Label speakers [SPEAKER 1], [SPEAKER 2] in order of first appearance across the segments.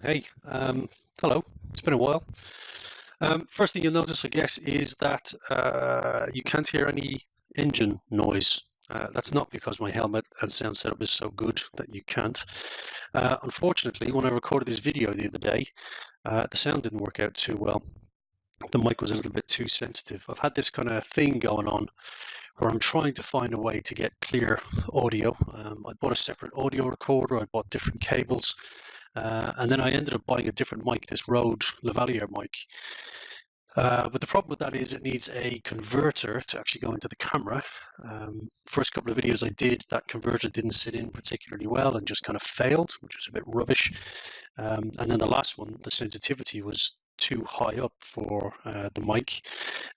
[SPEAKER 1] Hey, hello. It's been a while. First thing you'll notice, I guess, is that you can't hear any engine noise. That's not because my helmet and sound setup is so good that you can't. Unfortunately, when I recorded this video the other day, the sound didn't work out too well. The mic was a little bit too sensitive. I've had this kind of thing going on where I'm trying to find a way to get clear audio. I bought a separate audio recorder, I bought different cables, and then I ended up buying a different mic, this Rode lavalier mic. But the problem with that is it needs a converter to actually go into the camera. First couple of videos I did, that converter didn't sit in particularly well and just kind of failed, which was a bit rubbish. And then the last one, the sensitivity was too high up for the mic.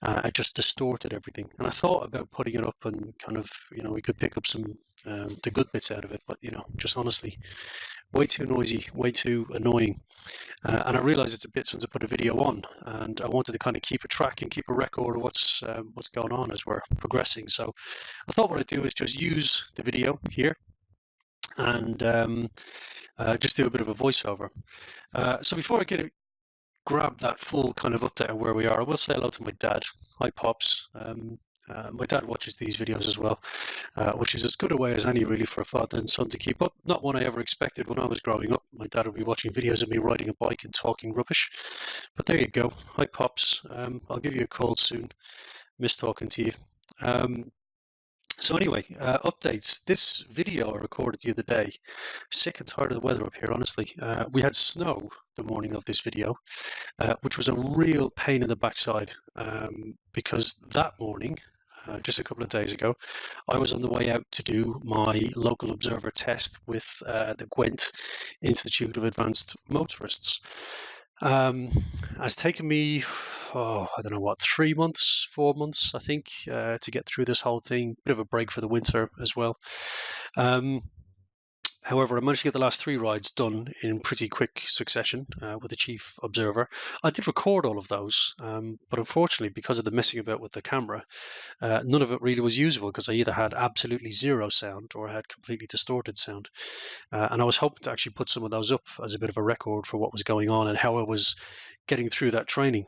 [SPEAKER 1] It just distorted everything. And I thought about putting it up and kind of, we could pick up some the good bits out of it, but just honestly, way too noisy, way too annoying. And I realized it's a bit since I put a video on, and I wanted to kind of keep a track and keep a record of what's going on as we're progressing. So I thought what I'd do is just use the video here and just do a bit of a voiceover. So before I grab that full kind of update on where we are, I will say hello to my dad. Hi, Pops. My dad watches these videos as well, which is as good a way as any really for a father and son to keep up. Not one I ever expected when I was growing up. My dad would be watching videos of me riding a bike and talking rubbish. But there you go. Hi, Pops. I'll give you a call soon. Miss talking to you. So anyway, updates. This video I recorded the other day. Sick and tired of the weather up here, honestly. We had snow the morning of this video, which was a real pain in the backside, because that morning, just a couple of days ago, I was on the way out to do my local observer test with the Gwent Institute of Advanced Motorists. It's taken me, I don't know what, 3 months, 4 months, I think, to get through this whole thing. Bit of a break for the winter as well. However, I managed to get the last 3 rides done in pretty quick succession with the chief observer. I did record all of those, but unfortunately, because of the messing about with the camera, none of it really was usable because I either had absolutely zero sound or I had completely distorted sound. And I was hoping to actually put some of those up as a bit of a record for what was going on and how I was getting through that training.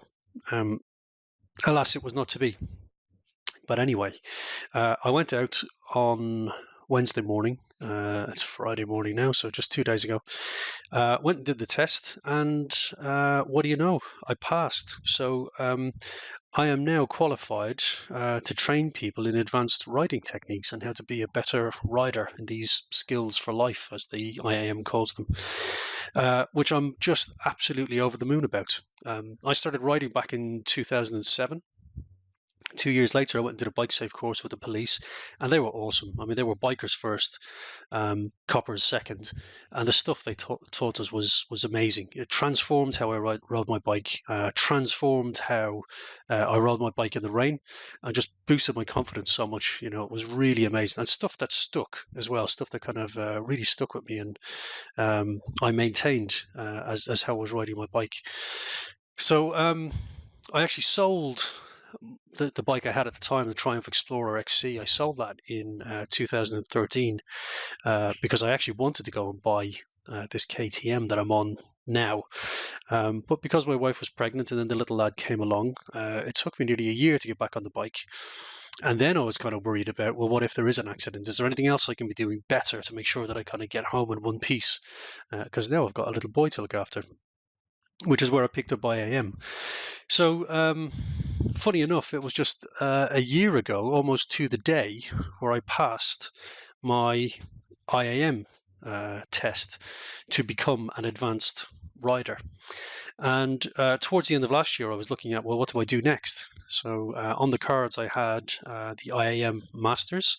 [SPEAKER 1] Alas, it was not to be. But anyway, I went out on Wednesday morning. It's Friday morning now, so just 2 days ago. Went and did the test, and what do you know? I passed. So I am now qualified to train people in advanced riding techniques and how to be a better rider in these skills for life, as the IAM calls them, which I'm just absolutely over the moon about. I started riding back in 2007. 2 years later, I went and did a bike safe course with the police, and they were awesome. I mean, they were bikers first, coppers second, and the stuff they taught us was amazing. It transformed how I rode my bike, transformed how I rode my bike in the rain, and just boosted my confidence so much. It was really amazing, and stuff that stuck as well, stuff that kind of really stuck with me, and I maintained as how I was riding my bike. So I actually sold the bike I had at the time, the Triumph Explorer XC. I sold that in 2013 because I actually wanted to go and buy this KTM that I'm on now. But because my wife was pregnant and then the little lad came along, it took me nearly a year to get back on the bike. And then I was kind of worried about, well, what if there is an accident? Is there anything else I can be doing better to make sure that I kind of get home in one piece? Because now I've got a little boy to look after, which is where I picked up IAM. So funny enough, it was just a year ago, almost to the day, where I passed my IAM test to become an advanced rider. And towards the end of last year, I was looking at, well, what do I do next? So on the cards, I had the IAM Masters,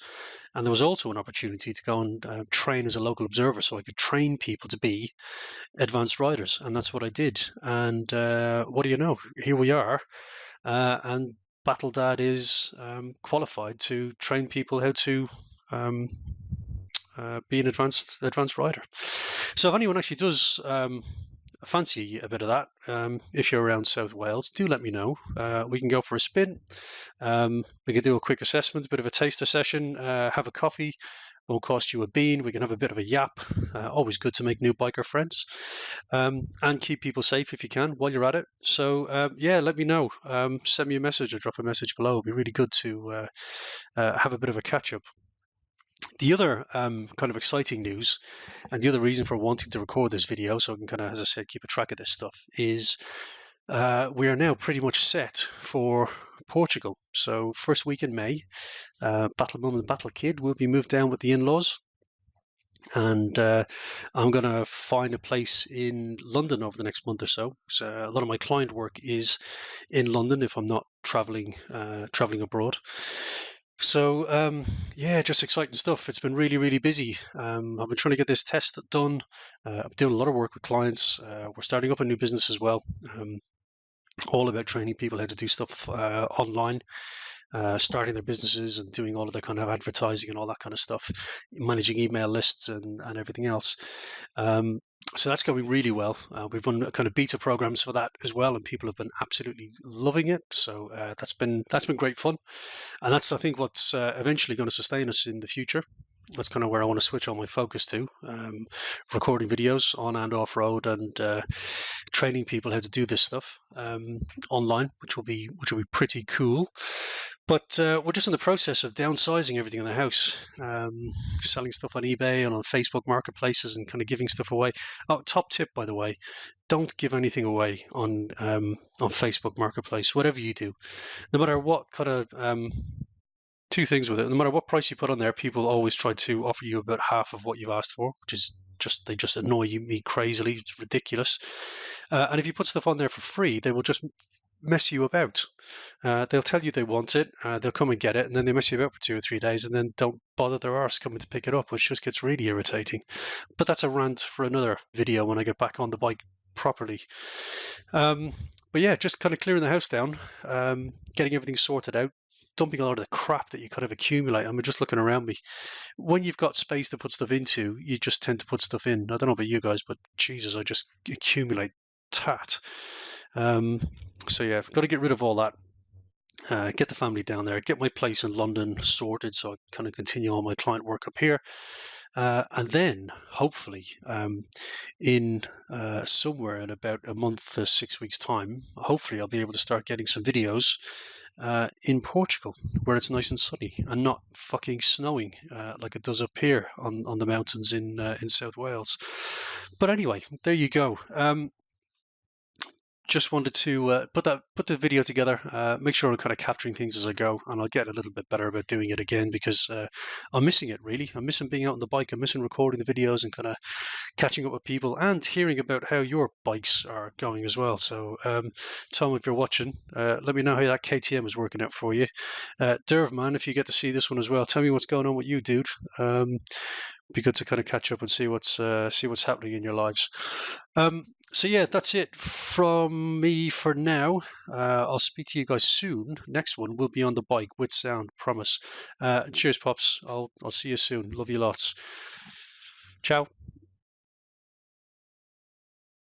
[SPEAKER 1] and there was also an opportunity to go and train as a local observer so I could train people to be advanced riders. And that's what I did. And what do you know? Here we are. And Battle Dad is qualified to train people how to be an advanced rider. So if anyone actually does fancy a bit of that, if you're around South Wales, do let me know. We can go for a spin. We can do a quick assessment, a bit of a taster session, have a coffee, Won't cost you a bean. We can have a bit of a yap. Always good to make new biker friends, and keep people safe if you can while you're at it. So yeah, let me know. Send me a message or drop a message below. It'd be really good to have a bit of a catch up. The other kind of exciting news, and the other reason for wanting to record this video, so I can kind of, as I said, keep a track of this stuff, is we are now pretty much set for Portugal. So first week in May, Battle Mum and Battle Kid will be moved down with the in-laws. And I'm going to find a place in London over the next month or so. So a lot of my client work is in London if I'm not traveling abroad. So yeah, just exciting stuff. It's been really, really busy. I've been trying to get this test done. I'm doing a lot of work with clients. We're starting up a new business as well. All about training people how to do stuff online, starting their businesses and doing all of their kind of advertising and all that kind of stuff, managing email lists and everything else. So that's going really well. We've run kind of beta programs for that as well, and people have been absolutely loving it. So that's been great fun, and that's, I think, what's eventually going to sustain us in the future. That's kind of where I want to switch all my focus to, recording videos on and off road, and training people how to do this stuff online, which will be pretty cool. But we're just in the process of downsizing everything in the house, selling stuff on eBay and on Facebook marketplaces, and kind of giving stuff away. Oh, top tip, by the way, don't give anything away on Facebook marketplace. Whatever you do, no matter what kind of two things with it, no matter what price you put on there, people always try to offer you about half of what you've asked for, which is they just annoy me crazily. It's ridiculous. And if you put stuff on there for free, they will just mess you about. They'll tell you they want it, they'll come and get it, and then they mess you about for 2 or 3 days, and then don't bother their arse coming to pick it up, which just gets really irritating. But that's a rant for another video when I get back on the bike properly. But yeah, just kind of clearing the house down, getting everything sorted out, dumping a lot of the crap that you kind of accumulate. I'm just looking around me. When you've got space to put stuff into, you just tend to put stuff in. I don't know about you guys, but Jesus, I just accumulate tat. So yeah, I've got to get rid of all that, get the family down there, get my place in London sorted so I can kind of continue all my client work up here. And then hopefully in somewhere in about a month to 6 weeks time, hopefully I'll be able to start getting some videos in Portugal, where it's nice and sunny and not fucking snowing like it does up here on the mountains in South Wales. But anyway, there you go. Just wanted to put the video together, make sure I'm kind of capturing things as I go, and I'll get a little bit better about doing it again, because I'm missing it, really. I'm missing being out on the bike. I'm missing recording the videos and kind of catching up with people and hearing about how your bikes are going as well. So Tom, if you're watching, let me know how that KTM is working out for you. Derv, man, if you get to see this one as well, tell me what's going on with you, dude. Be good to kind of catch up and see what's happening in your lives. So yeah, that's it from me for now. I'll speak to you guys soon. Next one will be on the bike with sound, promise. Cheers, pops. I'll see you soon. Love you lots. Ciao.